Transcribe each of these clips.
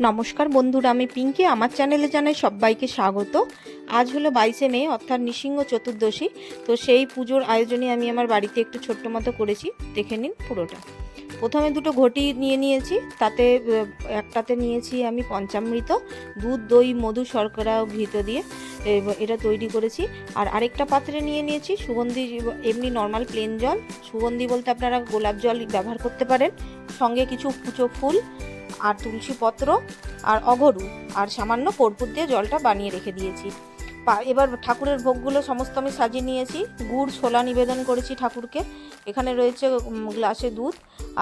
নমস্কার বন্ধুরা, আমি পিঙ্কি। আমার চ্যানেলে জানাই সবাইকে স্বাগত। আজ হলো 22শে মে, অর্থাৎ নৃসিংহ চতুর্দশী। তো সেই পুজোর আয়োজনে আমি আমার বাড়িতে একটু ছোট্ট মতো করেছি, দেখে নিন পুরোটা। প্রথমে দুটো ঘটি নিয়ে নিয়েছি, তাতে একটাতে নিয়েছি আমি পঞ্চামৃত, দুধ, দই, মধু, শর্করা ও ঘৃত দিয়ে এটা তৈরি করেছি। আর আরেকটা পাত্রে নিয়ে নিয়েছি সুগন্ধি, এমনি নর্মাল প্লেন জল। সুগন্ধি বলতে আপনারা গোলাপ জল ব্যবহার করতে পারেন। সঙ্গে কিছু কুচো ফুল আর তুলসী পত্র আর অগরু আর সামান্য কর্পূর দিয়ে জলটা বানিয়ে রেখে দিয়েছি। এবার ঠাকুরের ভোগগুলো সমস্ত আমি সাজিয়ে নিয়েছি। গুড় ছোলা নিবেদন করেছি ঠাকুরকে। এখানে রয়েছে গ্লাসে দুধ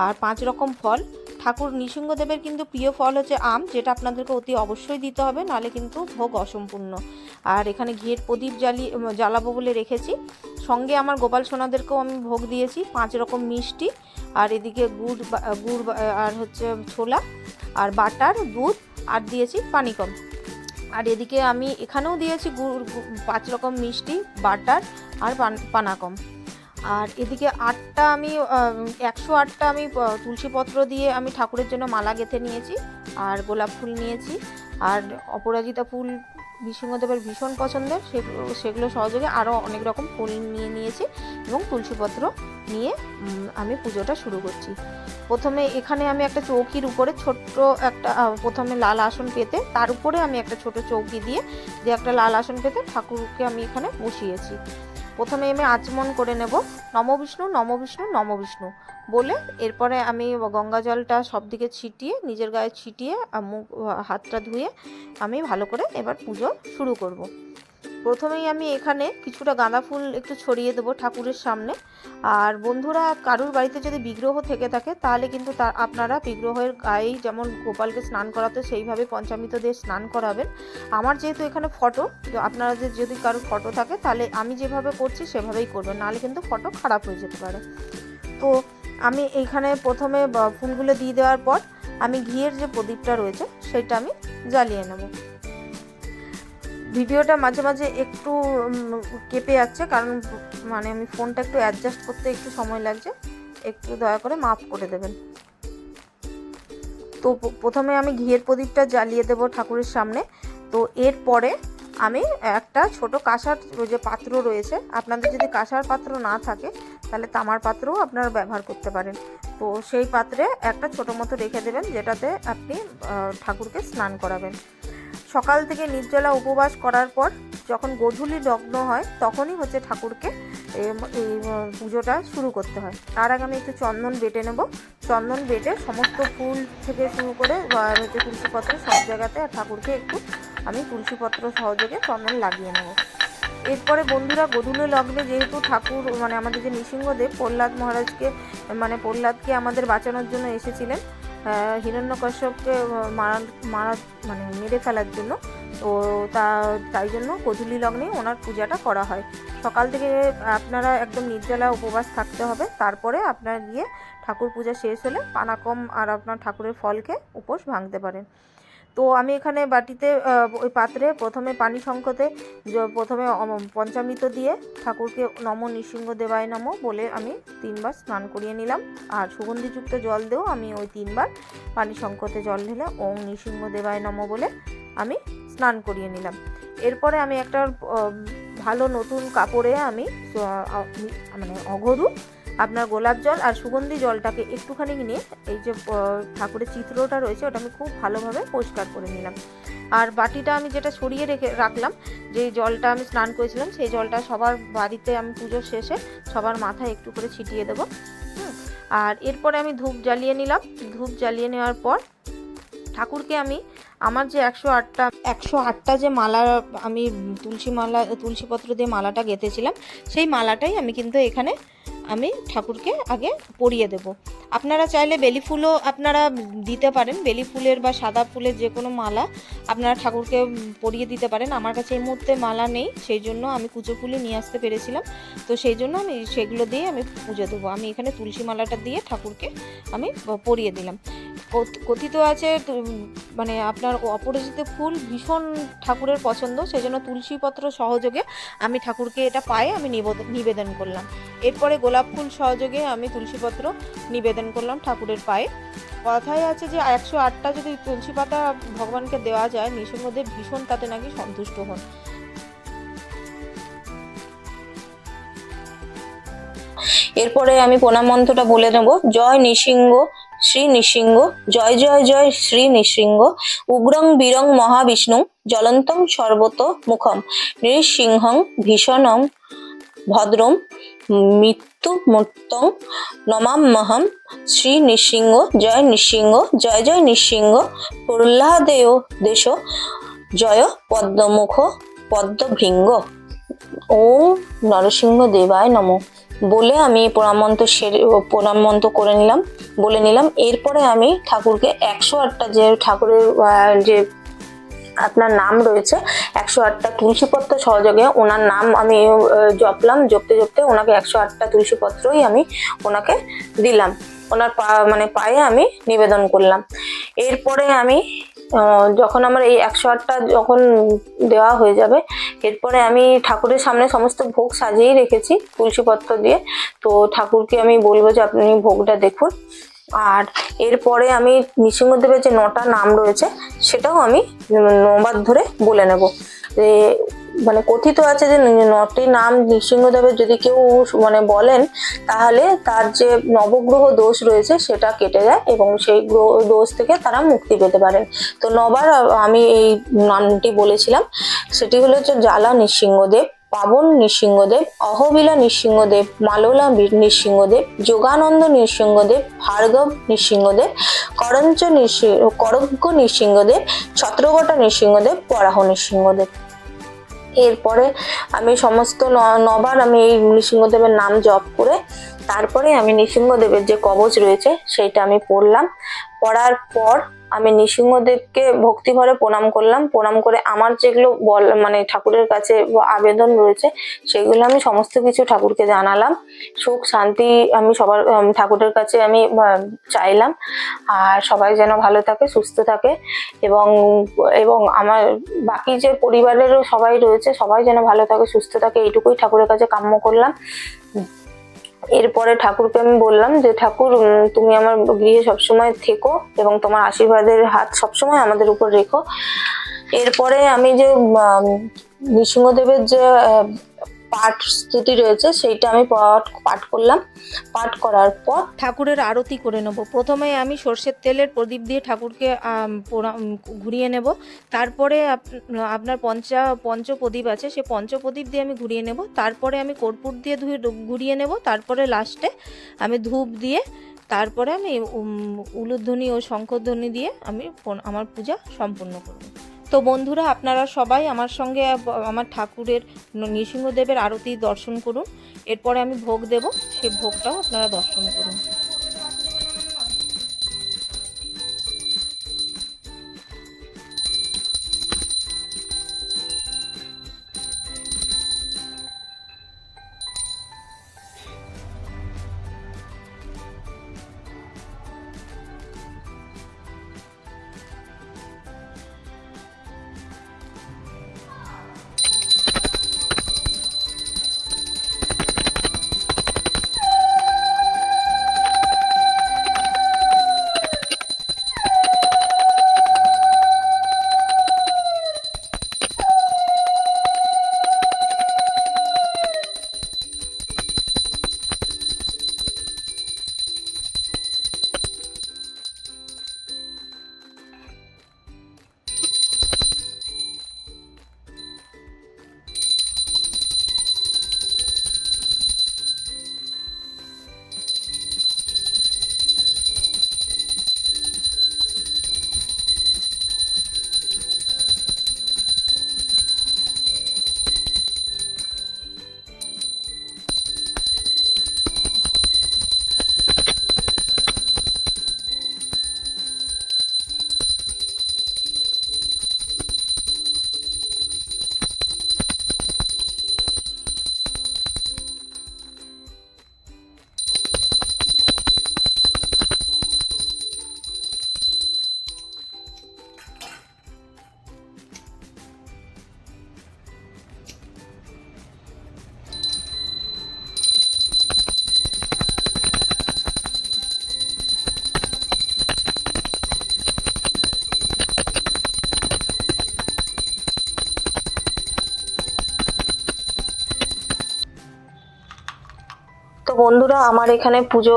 আর 5 রকম ফল। ঠাকুর নৃসিংহদেবের কিন্তু প্রিয় ফল হচ্ছে আম, যেটা আপনাদেরকে অতি অবশ্যই দিতে হবে, নাহলে কিন্তু ভোগ অসম্পূর্ণ। আর এখানে ঘিয়ের প্রদীপ জ্বালাবো বলে রেখেছি। সঙ্গে আমার গোপাল সোনাদেরকেও আমি ভোগ দিয়েছি 5 রকম মিষ্টি। আর এদিকে গুড় আর হচ্ছে ছোলা আর বাটার, দুধ আর দিয়েছি পানি কম। আর এদিকে আমি এখানেও দিয়েছি গুড়, 5 রকম মিষ্টি, বাটার আর পানাকম। আর এদিকে 108টা আমি তুলসীপত্র দিয়ে আমি ঠাকুরের জন্য মালা গেঁথে নিয়েছি। আর গোলাপ ফুল নিয়েছি, আর অপরাজিতা ফুল নৃসিংহদেবের ভীষণ পছন্দের, সেগুলো সহযোগে আরও অনেক রকম ফুল নিয়ে নিয়েছি এবং তুলসীপত্র নিয়ে আমি পুজোটা শুরু করছি। প্রথমে এখানে আমি একটা চৌকির উপরে ছোট্ট একটা প্রথমে লাল আসন পেতে, তার উপরে আমি একটা ছোট চৌকি দিয়ে একটা লাল আসন পেতে ঠাকুরকে আমি এখানে বসিয়েছি। প্রথমে আমি আচমন করে নেব নম বিষ্ণু নম বিষ্ণু নম বিষ্ণু বলে। এরপরে আমি গঙ্গা জলটা সব দিকে ছিটিয়ে, নিজের গায়ে ছিটিয়ে মুখ হাতটা ধুয়ে আমি ভালো করে এবার পুজো শুরু করব। প্রথমেই আমি এখানে কিছুটা গাঁদা ফুল একটু ছড়িয়ে দেবো ঠাকুরের সামনে। আর বন্ধুরা, কারুর বাড়িতে যদি বিগ্রহ থেকে থাকে তাহলে কিন্তু আপনারা বিগ্রহের গায়েই যেমন গোপালকে স্নান করাতে সেইভাবে পঞ্চামৃত দিয়ে স্নান করাবেন। আমার যেহেতু এখানে ফটো, আপনারা যদি কারোর ফটো থাকে তাহলে আমি যেভাবে করছি সেভাবেই করবেন, নাহলে কিন্তু ফটো খারাপ হয়ে যেতে পারে। তো আমি এইখানে প্রথমে ফুলগুলো দিয়ে দেওয়ার পর আমি ঘিয়ের যে প্রদীপটা রয়েছে সেটা আমি জ্বালিয়ে নেব। ভিডিওটা মাঝে মাঝে একটু কেঁপে যাচ্ছে, কারণ আমি ফোনটা একটু অ্যাডজাস্ট করতে একটু সময় লাগছে, একটু দয়া করে মাফ করে দেবেন। তো প্রথমে আমি ঘিয়ের প্রদীপটা জ্বালিয়ে দেব ঠাকুরের সামনে। তো এরপরে আমি একটা ছোট কাঁসার যে পাত্র রয়েছে, আপনাদের যদি কাঁসার পাত্র না থাকে তাহলে তামার পাত্রও আপনারা ব্যবহার করতে পারেন। তো সেই পাত্রে একটা ছোটো মতো রেখে দেবেন, যেটাতে আপনি ঠাকুরকে স্নান করাবেন। সকাল থেকে নির্জলা উপবাস করার পর যখন গোধূলি লগ্ন হয় তখনই হচ্ছে ঠাকুরকে এই পুজোটা শুরু করতে হয়। তার আগে আমি একটু চন্দন বেটে নেব। চন্দন বেটে সমস্ত ফুল থেকে শুরু করে হচ্ছে তুলসীপত্র সব জায়গাতে ঠাকুরকে একটু আমি তুলসীপত্র সহযোগে চন্দন লাগিয়ে নেব। এরপরে বন্ধুরা, গোধূলি লগ্নে যেহেতু ঠাকুর আমাদের যে নৃসিংহদেব প্রহ্লাদ মহারাজকে প্রহ্লাদকে আমাদের বাঁচানোর জন্য এসেছিলেন, হিরণ্যকশ্যপকে মেরে ফেলার জন্য। তো তাই জন্য গোধূলি লগ্নে ওনার পূজাটা করা হয়। সকাল থেকে আপনারা একদম নির্জলা উপবাস থাকতে হবে, তারপরে আপনার গিয়ে ঠাকুর পূজা শেষ হলে পানাকম আর আপনার ঠাকুরের ফলকে উপোস ভাঙতে পারেন। তো আমি এখানে বাটিতে ওই পাত্রে প্রথমে পানি সংকটে প্রথমে পঞ্চামৃত দিয়ে ঠাকুরকে নম নৃসিংহ দেবায় নম বলে আমি 3 বার স্নান করিয়ে নিলাম। আর সুগন্ধিযুক্ত জল দিয়েও আমি ওই 3 বার পানি সংকটে জল ঢেলে ওম নৃসিংহ দেবায় নম বলে আমি স্নান করিয়ে নিলাম। এরপরে আমি একটা ভালো নতুন কাপড়ে আমি অগরু, আপনার গোলাপ জল আর সুগন্ধি জলটাকে একটুখানি নিয়ে এই যে ঠাকুরের চিত্রটা রয়েছে ওটা আমি খুব ভালোভাবে পরিষ্কার করে নিলাম। আর বাটিটা আমি যেটা সরিয়ে রাখলাম, যে জলটা আমি স্নান করেছিলাম, সেই জলটা সবার বাড়িতে আমি পুজোর শেষে সবার মাথায় একটু করে ছিটিয়ে দেবো। আর এরপরে আমি ধূপ জ্বালিয়ে নিলাম। ধূপ জ্বালিয়ে নেওয়ার পর ঠাকুরকে আমি আমার যে 108টা যে মালা আমি তুলসীপত্র দিয়ে মালাটা গেঁথেছিলাম, সেই মালাটাই আমি কিন্তু এখানে আমি ঠাকুরকে আগে পরিয়ে দেব। আপনারা চাইলে বেলি ফুলও আপনারা দিতে পারেন, বেলি ফুলের বা সাদা ফুলের যে কোনো মালা আপনারা ঠাকুরকে পরিয়ে দিতে পারেন। আমার কাছে এই মুহূর্তে মালা নেই, সেই জন্য আমি কুচো ফুলই নিয়ে আসতে পেরেছিলাম। তো সেই জন্য আমি সেগুলো দিয়ে আমি পুজো দেবো। আমি এখানে তুলসী মালাটা দিয়ে ঠাকুরকে আমি পরিয়ে দিলাম। কথিত আছে মানে আপনার অপরাজিত ফুল ভীষণ ঠাকুরের পছন্দ, সেজন্য তুলসীপত্র সহযোগে আমি ঠাকুরকে এটা পায়ে আমি নিবেদন করলাম। এরপরে গোলাপ ফুল সহযোগে আমি তুলসীপত্র নিবেদন করলাম ঠাকুরের পায়ে। কথায় আছে যে 108টা যদি তুলসী পাতা ভগবানকে দেওয়া যায়, নৃসিংহদেব ভীষণ তাতে নাকি সন্তুষ্ট হন। এরপরে আমি প্রণাম মন্ত্রটা বলে নেব। জয় নৃসিংহ শ্রী নৃসিংহ, জয় জয় জয় শ্রী নৃসিংহ, উগ্রং বীরং মহাবিষ্ণু, জ্বলন্তং সর্বত মুখম, নৃসিংহং ভীষণং ভদ্রম মৃত্যু মূর্তং নমাম্যহম, শ্রী নৃসিংহ জয় নৃসিংহ, জয় জয় নৃসিংহ, প্রহ্লাদেয় দেশ, জয় পদ্মমুখ পদ্মভৃঙ্গ, ওম নরসিংহ দেবায় নমঃ বলে আমি প্রণাম মন্ত্র বলে নিলাম। এরপরে আমি ঠাকুরকে 108টা যে ঠাকুরের যে আপনার নাম রয়েছে 108টা তুলসীপত্র সহযোগে ওনার নাম আমি জপলাম। জপতে জপতে ওনাকে 108টা তুলসীপত্রই আমি ওনাকে দিলাম, ওনার পায়ে আমি নিবেদন করলাম। এরপরে আমি যখন আমার এই 108টা যখন দেওয়া হয়ে যাবে, এরপরে আমি ঠাকুরের সামনে সমস্ত ভোগ সাজিয়েই রেখেছি তুলসীপত্র দিয়ে। তো ঠাকুরকে আমি বলবো যে আপনি ভোগটা দেখুন। আর এরপরে আমি নৃসিংহদেবের যে 9টা নাম রয়েছে সেটাও আমি 9বার ধরে বলে নেব। মানে কথিত আছে যে 9টি নাম নৃসিংহদেবের যদি কেউ বলেন, তাহলে তার যে নবগ্রহ দোষ রয়েছে সেটা কেটে যায় এবং সেই গ্রহ দোষ থেকে তারা মুক্তি পেতে পারেন। তো 9বার আমি এই নামটি বলেছিলাম। সেটি হলো যে জ্বালা নৃসিংহদেব, পাবন নৃসিংহদেব, অহবিলা নৃসিংহদেব, মালোলা নৃসিংহদেব, যোগানন্দ নৃসিংহদেব, ভার্গব নৃসিংহদেব, করজ্ঞ নৃসিংহদেব, ছত্রবটা নৃসিংহদেব, বরাহ নৃসিংহদেব। এরপরে আমি সমস্ত 9বার আমি এই নৃসিংহদেবের নাম জপ করে তারপরে আমি নৃসিংহদেবের যে কবচ রয়েছে সেটা আমি পড়লাম। পড়ার পর আমি নৃসিংহদেবকে ভক্তি ভরে প্রণাম করলাম। প্রণাম করে আমার যেগুলো ঠাকুরের কাছে আবেদন রয়েছে সেগুলো আমি সমস্ত কিছু ঠাকুরকে জানালাম। সুখ শান্তি আমি সবার ঠাকুরের কাছে আমি চাইলাম। আর সবাই যেন ভালো থাকে, সুস্থ থাকে এবং এবং আমার বাকি যে পরিবারেরও সবাই রয়েছে সবাই যেন ভালো থাকে, সুস্থ থাকে, এইটুকুই ঠাকুরের কাছে কাম্য করলাম। এরপরে ঠাকুরকে আমি বললাম যে ঠাকুর তুমি আমার গৃহে সবসময় থেকো এবং তোমার আশীর্বাদের হাত সবসময় আমাদের উপর রেখো। এরপরে আমি যে নৃসিংহদেবের যে পাঠ স্তুতি রয়েছে সেইটা আমি পাঠ করলাম। পাঠ করার পর ঠাকুরের আরতি করে নেব। প্রথমে আমি সর্ষের তেলের প্রদীপ দিয়ে ঠাকুরকে ঘুরিয়ে নেব। তারপরে আপনার পঞ্চপ্রদীপ আছে, সে পঞ্চপ্রদীপ দিয়ে আমি ঘুরিয়ে নেব। তারপরে আমি কর্পূর দিয়ে ঘুরিয়ে নেব। তারপরে লাস্টে আমি ধূপ দিয়ে তারপরে আমি উলুধ্বনি ও শঙ্খধ্বনি দিয়ে আমি আমার পূজা সম্পূর্ণ করব। তো বন্ধুরা, আপনারা সবাই আমার সঙ্গে আমার ঠাকুরের নৃসিংহদেবের আরতি দর্শন করুন। এরপরে আমি ভোগ দেব, সেই ভোগটাও আপনারা দর্শন করুন। বন্ধুরা, আমার এখানে পুজো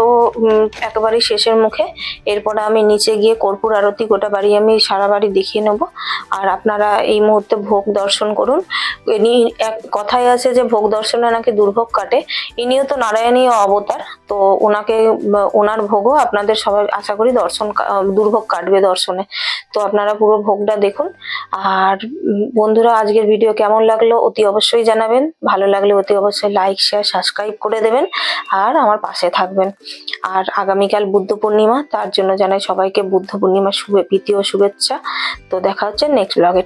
একেবারে শেষের মুখে। এরপরে আমি নিচে গিয়ে কর্পূর আরতি গোটা বাড়ি আমি সারা বাড়ি দেখিয়ে নেব। আর আপনারা এই মুহূর্তে ভোগ দর্শন করুন। ইনি এক কথাই আছে যে ভোগ দর্শনে নাকি দুর্ভোগ কাটে। ইনিও তো নারায়ণীয় অবতার, তো ওনাকে ওনার ভোগও আপনাদের সবাই আশা করি দুর্ভোগ কাটবে দর্শনে। তো আপনারা পুরো ভোগটা দেখুন। আর বন্ধুরা, আজকের ভিডিও কেমন লাগলো অতি অবশ্যই জানাবেন। ভালো লাগলে অতি অবশ্যই লাইক, শেয়ার, সাবস্ক্রাইব করে দেবেন আর আমার পাশে থাকবেন। আর আগামীকাল বুদ্ধ পূর্ণিমা, তার জন্য জানাই সবাইকে বুদ্ধ পূর্ণিমার প্রীতি ও শুভেচ্ছা। তো দেখা হচ্ছে নেক্সট ব্লগে।